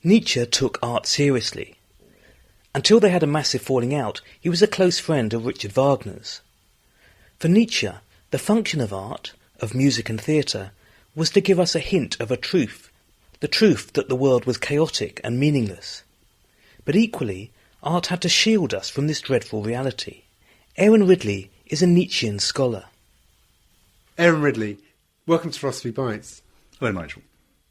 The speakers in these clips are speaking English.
Nietzsche took art seriously. Until they had a massive falling out, he was a close friend of Richard Wagner's. For Nietzsche, the function of art, of music and theatre, was to give us a hint of a truth, the truth that the world was chaotic and meaningless. But equally, art had to shield us from this dreadful reality. Aaron Ridley is a Nietzschean scholar. Aaron Ridley, welcome to Philosophy Bites. Hello, Nigel.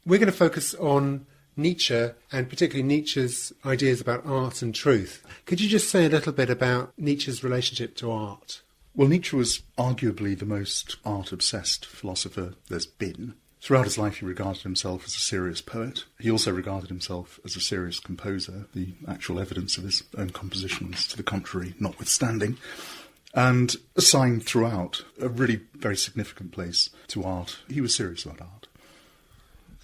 We're going to focus on Nietzsche, and particularly Nietzsche's ideas about art and truth. Could you just say a little bit about Nietzsche's relationship to art? Well, Nietzsche was arguably the most art-obsessed philosopher there's been. Throughout his life, he regarded himself as a serious poet. He also regarded himself as a serious composer, the actual evidence of his own compositions to the contrary notwithstanding, and assigned throughout a really very significant place to art. He was serious about art.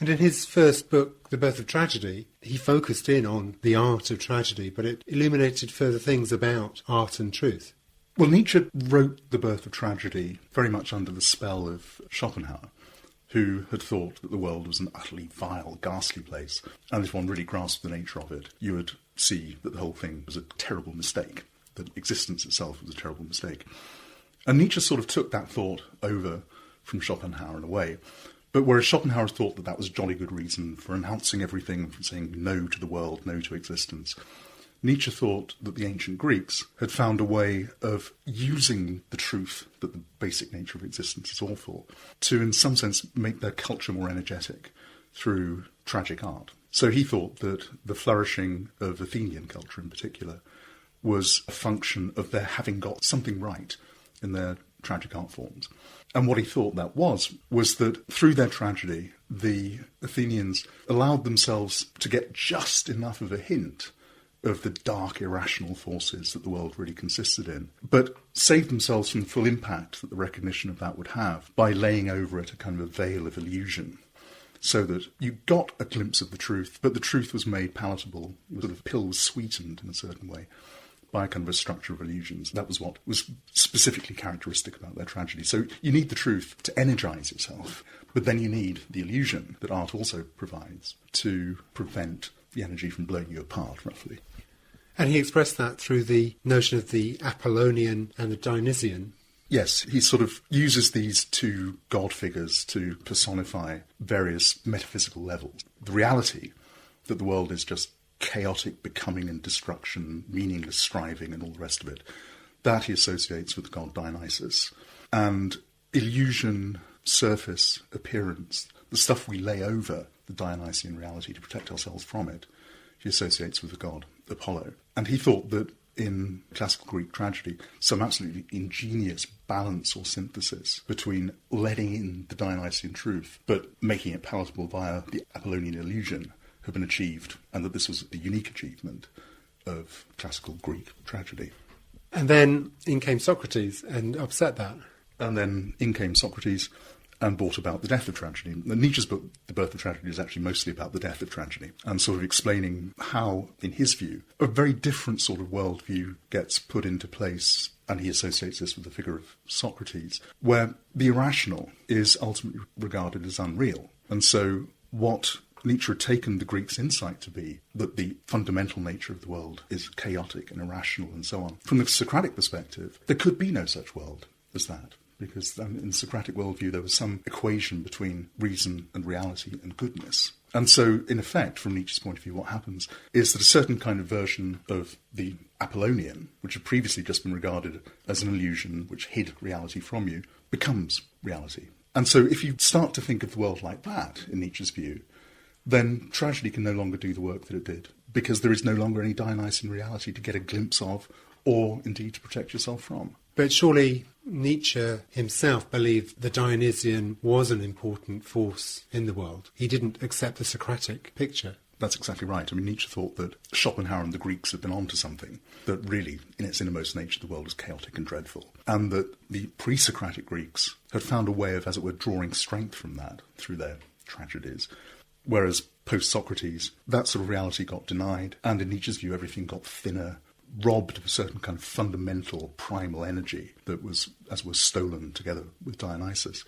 And in his first book, Rebirth of Tragedy, he focused in on the art of tragedy, but it illuminated further things about art and truth. Well, Nietzsche wrote The Birth of Tragedy very much under the spell of Schopenhauer, who had thought that the world was an utterly vile, ghastly place. And if one really grasped the nature of it, you would see that the whole thing was a terrible mistake, that existence itself was a terrible mistake. And Nietzsche sort of took that thought over from Schopenhauer in a way. But whereas Schopenhauer thought that that was a jolly good reason for announcing everything, for saying no to the world, no to existence, Nietzsche thought that the ancient Greeks had found a way of using the truth that the basic nature of existence is awful to, in some sense, make their culture more energetic through tragic art. So he thought that the flourishing of Athenian culture in particular was a function of their having got something right in their tragic art forms. And what he thought that was that through their tragedy, the Athenians allowed themselves to get just enough of a hint of the dark, irrational forces that the world really consisted in, but saved themselves from the full impact that the recognition of that would have by laying over it a kind of a veil of illusion, so that you got a glimpse of the truth, but the truth was made palatable. The sort of pill was sweetened in a certain way by a kind of a structure of illusions. That was what was specifically characteristic about their tragedy. So you need the truth to energise yourself, but then you need the illusion that art also provides to prevent the energy from blowing you apart, roughly. And he expressed that through the notion of the Apollonian and the Dionysian. Yes, he sort of uses these two god figures to personify various metaphysical levels. The reality that the world is just chaotic becoming and destruction, meaningless striving and all the rest of it, that he associates with the god Dionysus. And illusion, surface, appearance, the stuff we lay over the Dionysian reality to protect ourselves from it, he associates with the god Apollo. And he thought that in classical Greek tragedy, some absolutely ingenious balance or synthesis between letting in the Dionysian truth but making it palatable via the Apollonian illusion had been achieved, and that this was a unique achievement of classical Greek tragedy. And then in came Socrates and upset that. And then in came Socrates and brought about the death of tragedy. Nietzsche's book, The Birth of Tragedy, is actually mostly about the death of tragedy, and sort of explaining how, in his view, a very different sort of worldview gets put into place, and he associates this with the figure of Socrates, where the irrational is ultimately regarded as unreal. And so what Nietzsche had taken the Greeks' insight to be that the fundamental nature of the world is chaotic and irrational and so on. From the Socratic perspective, there could be no such world as that, because in the Socratic worldview there was some equation between reason and reality and goodness. And so, in effect, from Nietzsche's point of view, what happens is that a certain kind of version of the Apollonian, which had previously just been regarded as an illusion which hid reality from you, becomes reality. And so if you start to think of the world like that, in Nietzsche's view, then tragedy can no longer do the work that it did, because there is no longer any Dionysian reality to get a glimpse of, or indeed to protect yourself from. But surely Nietzsche himself believed the Dionysian was an important force in the world. He didn't accept the Socratic picture. That's exactly right. I mean, Nietzsche thought that Schopenhauer and the Greeks had been onto something, that really, in its innermost nature, the world was chaotic and dreadful, and that the pre-Socratic Greeks had found a way of, as it were, drawing strength from that through their tragedies. Whereas post-Socrates, that sort of reality got denied, and in Nietzsche's view, everything got thinner, robbed of a certain kind of fundamental primal energy that was, as was stolen together with Dionysus.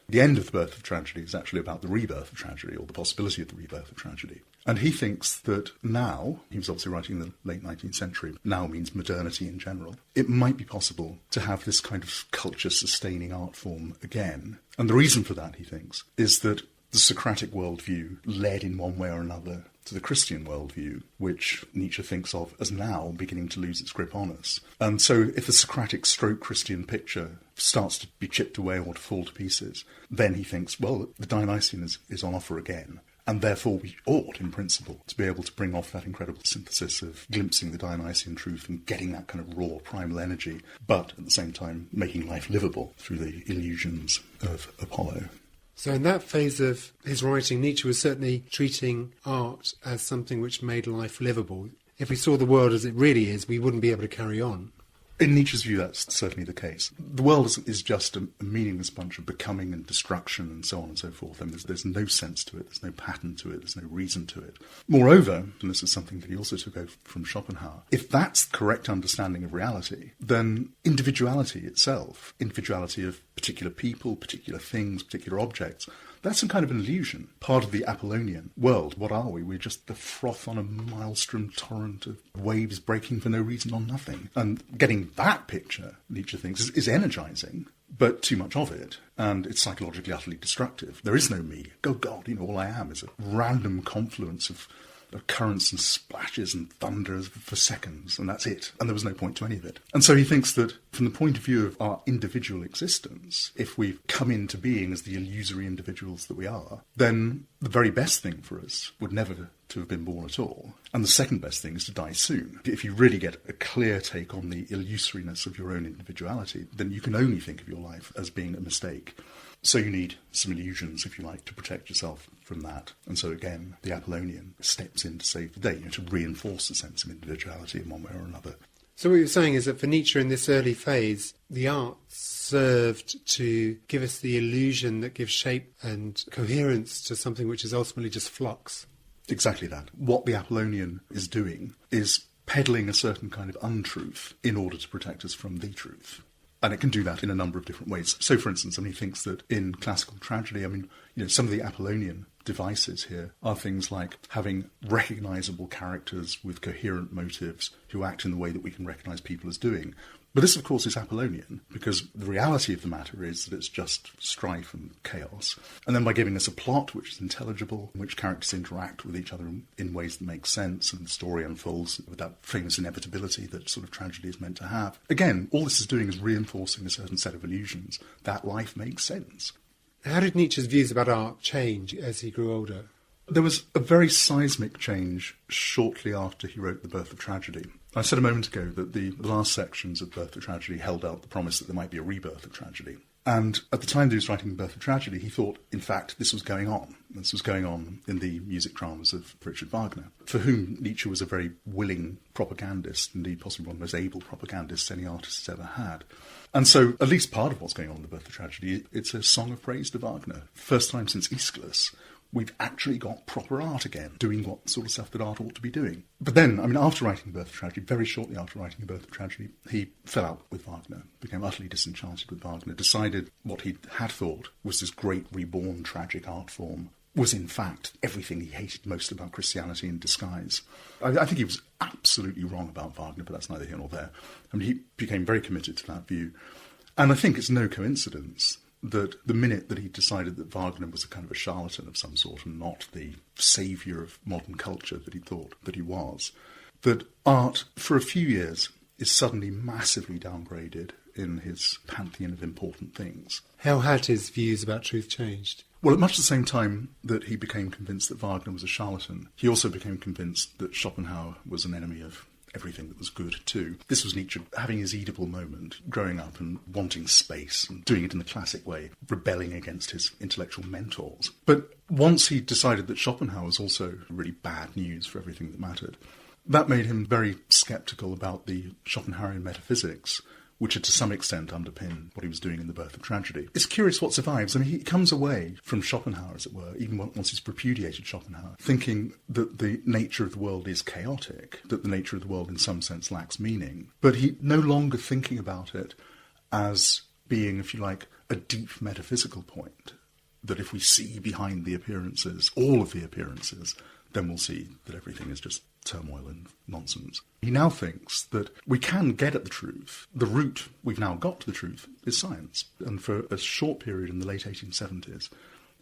The end of the birth of tragedy is actually about the rebirth of tragedy, or the possibility of the rebirth of tragedy. And he thinks that now, he was obviously writing in the late 19th century, now means modernity in general, it might be possible to have this kind of culture-sustaining art form again. And the reason for that, he thinks, is that the Socratic worldview led in one way or another to the Christian worldview, which Nietzsche thinks of as now beginning to lose its grip on us. And so if the Socratic stroke Christian picture starts to be chipped away or to fall to pieces, then he thinks, well, the Dionysian is on offer again. And therefore we ought, in principle, to be able to bring off that incredible synthesis of glimpsing the Dionysian truth and getting that kind of raw primal energy, but at the same time making life livable through the illusions of Apollo. So in that phase of his writing, Nietzsche was certainly treating art as something which made life livable. If we saw the world as it really is, we wouldn't be able to carry on. In Nietzsche's view, that's certainly the case. The world is just a meaningless bunch of becoming and destruction and so on and so forth. And there's no sense to it, there's no pattern to it, there's no reason to it. Moreover, and this is something that he also took over from Schopenhauer, if that's the correct understanding of reality, then individuality itself, individuality of particular people, particular things, particular objects, that's some kind of an illusion, part of the Apollonian world. What are we? We're just the froth on a maelstrom torrent of waves breaking for no reason on nothing. And getting that picture, Nietzsche thinks, is energizing, but too much of it, and it's psychologically utterly destructive. There is no me. Oh God, all I am is a random confluence of currents and splashes and thunders for seconds, and that's it. And there was no point to any of it. And so he thinks that from the point of view of our individual existence, if we've come into being as the illusory individuals that we are, then the very best thing for us would never to have been born at all. And the second best thing is to die soon. If you really get a clear take on the illusoriness of your own individuality, then you can only think of your life as being a mistake. So you need some illusions, if you like, to protect yourself from that. And so again, the Apollonian steps in to save the day, to reinforce the sense of individuality in one way or another. So what you're saying is that for Nietzsche in this early phase, the arts served to give us the illusion that gives shape and coherence to something which is ultimately just flux. Exactly that. What the Apollonian is doing is peddling a certain kind of untruth in order to protect us from the truth. And it can do that in a number of different ways. So, for instance, he thinks that in classical tragedy, some of the Apollonian devices here are things like having recognisable characters with coherent motives who act in the way that we can recognise people as doing. But this, of course, is Apollonian, because the reality of the matter is that it's just strife and chaos. And then by giving us a plot which is intelligible, in which characters interact with each other in ways that make sense, and the story unfolds with that famous inevitability that sort of tragedy is meant to have. Again, all this is doing is reinforcing a certain set of illusions that life makes sense. How did Nietzsche's views about art change as he grew older? There was a very seismic change shortly after he wrote The Birth of Tragedy. I said a moment ago that the last sections of Birth of Tragedy held out the promise that there might be a rebirth of tragedy. And at the time that he was writing The Birth of Tragedy, he thought, in fact, this was going on. This was going on in the music dramas of Richard Wagner, for whom Nietzsche was a very willing propagandist, indeed possibly one of the most able propagandists any artist has ever had. And so at least part of what's going on in The Birth of Tragedy, it's a song of praise to Wagner. First time since Aeschylus, we've actually got proper art again, doing what sort of stuff that art ought to be doing. But then, after writing The Birth of Tragedy, very shortly after writing The Birth of Tragedy, he fell out with Wagner, became utterly disenchanted with Wagner, decided what he had thought was this great reborn tragic art form was in fact everything he hated most about Christianity in disguise. I think he was absolutely wrong about Wagner, but that's neither here nor there. He became very committed to that view. And I think it's no coincidence that the minute that he decided that Wagner was a kind of a charlatan of some sort and not the saviour of modern culture that he thought that he was, that art, for a few years, is suddenly massively downgraded in his pantheon of important things. How had his views about truth changed? Well, at much the same time that he became convinced that Wagner was a charlatan, he also became convinced that Schopenhauer was an enemy of everything that was good too. This was Nietzsche having his Oedipal moment, growing up and wanting space and doing it in the classic way, rebelling against his intellectual mentors. But once he decided that Schopenhauer was also really bad news for everything that mattered, that made him very sceptical about the Schopenhauerian metaphysics, which had to some extent underpinned what he was doing in The Birth of Tragedy. It's curious what survives. He comes away from Schopenhauer, as it were, even once he's repudiated Schopenhauer, thinking that the nature of the world is chaotic, that the nature of the world in some sense lacks meaning. But he no longer thinking about it as being, if you like, a deep metaphysical point, that if we see behind the appearances, all of the appearances, then we'll see that everything is just turmoil and nonsense. He now thinks that we can get at the truth. The route we've now got to the truth is science. And for a short period in the late 1870s,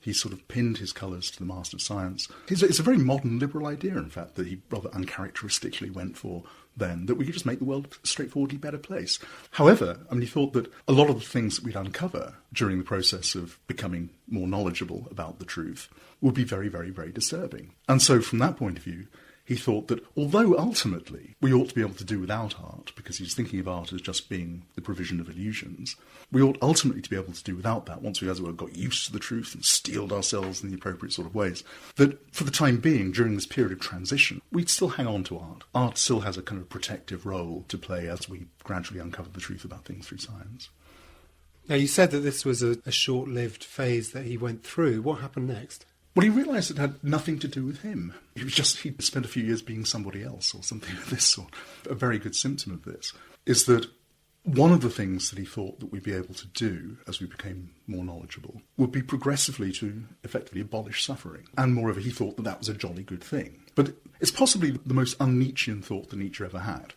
he sort of pinned his colours to the mast of science. It's a very modern liberal idea, in fact, that he rather uncharacteristically went for then, that we could just make the world a straightforwardly better place. However, he thought that a lot of the things that we'd uncover during the process of becoming more knowledgeable about the truth would be very, very, very disturbing. And so from that point of view, he thought that although ultimately we ought to be able to do without art, because he's thinking of art as just being the provision of illusions, we ought ultimately to be able to do without that once we, as it were, got used to the truth and steeled ourselves in the appropriate sort of ways. That for the time being, during this period of transition, we'd still hang on to art. Art still has a kind of protective role to play as we gradually uncover the truth about things through science. Now, you said that this was a short-lived phase that he went through. What happened next? Well, he realised it had nothing to do with him. He'd spent a few years being somebody else or something of this sort. A very good symptom of this is that one of the things that he thought that we'd be able to do as we became more knowledgeable would be progressively to effectively abolish suffering. And moreover, he thought that that was a jolly good thing. But it's possibly the most un-Nietzschean thought that Nietzsche ever had.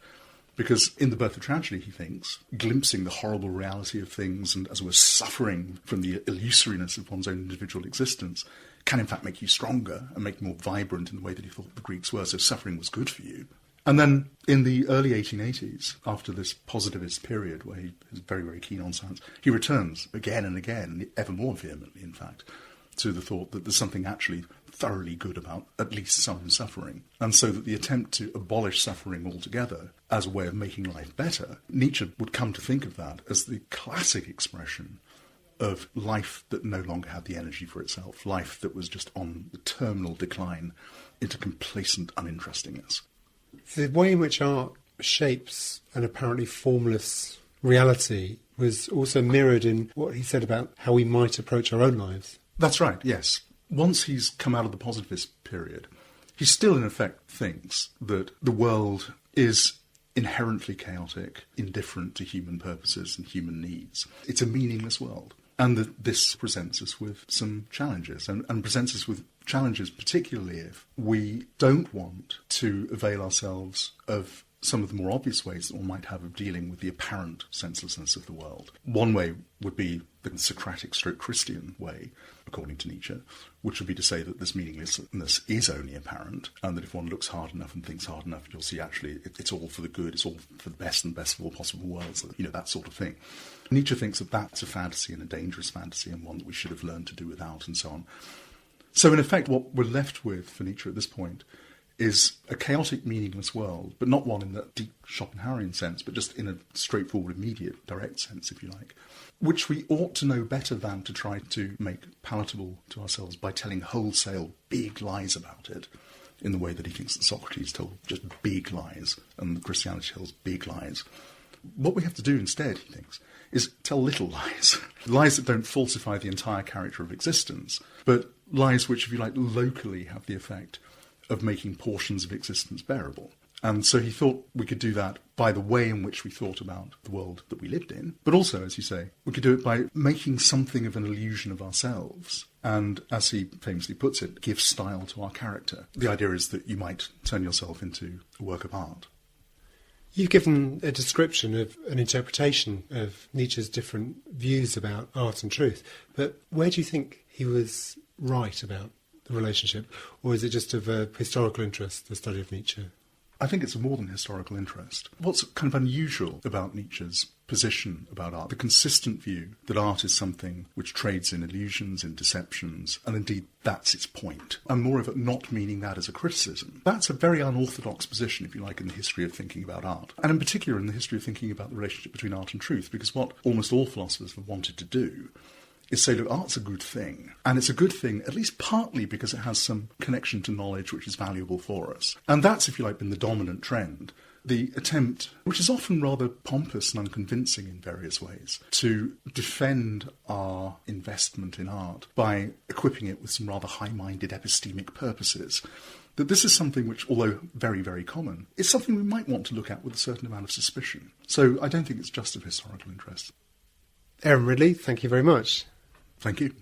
Because in The Birth of Tragedy, he thinks, glimpsing the horrible reality of things and, as it were, suffering from the illusoriness of one's own individual existence can in fact make you stronger and make you more vibrant in the way that he thought the Greeks were, so suffering was good for you. And then in the early 1880s, after this positivist period where he is very, very keen on science, he returns again and again, ever more vehemently in fact, to the thought that there's something actually thoroughly good about at least some suffering. And so that the attempt to abolish suffering altogether as a way of making life better, Nietzsche would come to think of that as the classic expression of life that no longer had the energy for itself, life that was just on the terminal decline into complacent uninterestingness. The way in which art shapes an apparently formless reality was also mirrored in what he said about how we might approach our own lives. That's right, yes. Once he's come out of the positivist period, he still in effect thinks that the world is inherently chaotic, indifferent to human purposes and human needs. It's a meaningless world. And that this presents us with some challenges, and presents us with challenges particularly if we don't want to avail ourselves of some of the more obvious ways that one might have of dealing with the apparent senselessness of the world. One way would be the Socratic/Christian way, according to Nietzsche, which would be to say that this meaninglessness is only apparent, and that if one looks hard enough and thinks hard enough, you'll see actually it's all for the good, it's all for the best and best of all possible worlds, that sort of thing. Nietzsche thinks that that's a fantasy and a dangerous fantasy and one that we should have learned to do without and so on. So in effect, what we're left with for Nietzsche at this point is a chaotic, meaningless world, but not one in the deep Schopenhauerian sense, but just in a straightforward, immediate, direct sense, if you like, which we ought to know better than to try to make palatable to ourselves by telling wholesale big lies about it, in the way that he thinks that Socrates told just big lies, and that Christianity tells big lies. What we have to do instead, he thinks, is tell little lies. Lies that don't falsify the entire character of existence, but lies which, if you like, locally have the effect of making portions of existence bearable. And so he thought we could do that by the way in which we thought about the world that we lived in, but also, as you say, we could do it by making something of an illusion of ourselves, and, as he famously puts it, give style to our character. The idea is that you might turn yourself into a work of art. You've given a description of an interpretation of Nietzsche's different views about art and truth, but where do you think he was right about the relationship, or is it just of a historical interest, the study of Nietzsche? I think it's more than historical interest. What's kind of unusual about Nietzsche's position about art, the consistent view that art is something which trades in illusions, in deceptions, and indeed that's its point, and moreover not meaning that as a criticism. That's a very unorthodox position, if you like, in the history of thinking about art, and in particular in the history of thinking about the relationship between art and truth, because what almost all philosophers have wanted to do is say, look, art's a good thing. And it's a good thing, at least partly because it has some connection to knowledge which is valuable for us. And that's, if you like, been the dominant trend. The attempt, which is often rather pompous and unconvincing in various ways, to defend our investment in art by equipping it with some rather high-minded epistemic purposes. That this is something which, although very, very common, is something we might want to look at with a certain amount of suspicion. So I don't think it's just of historical interest. Aaron Ridley, thank you very much. Thank you.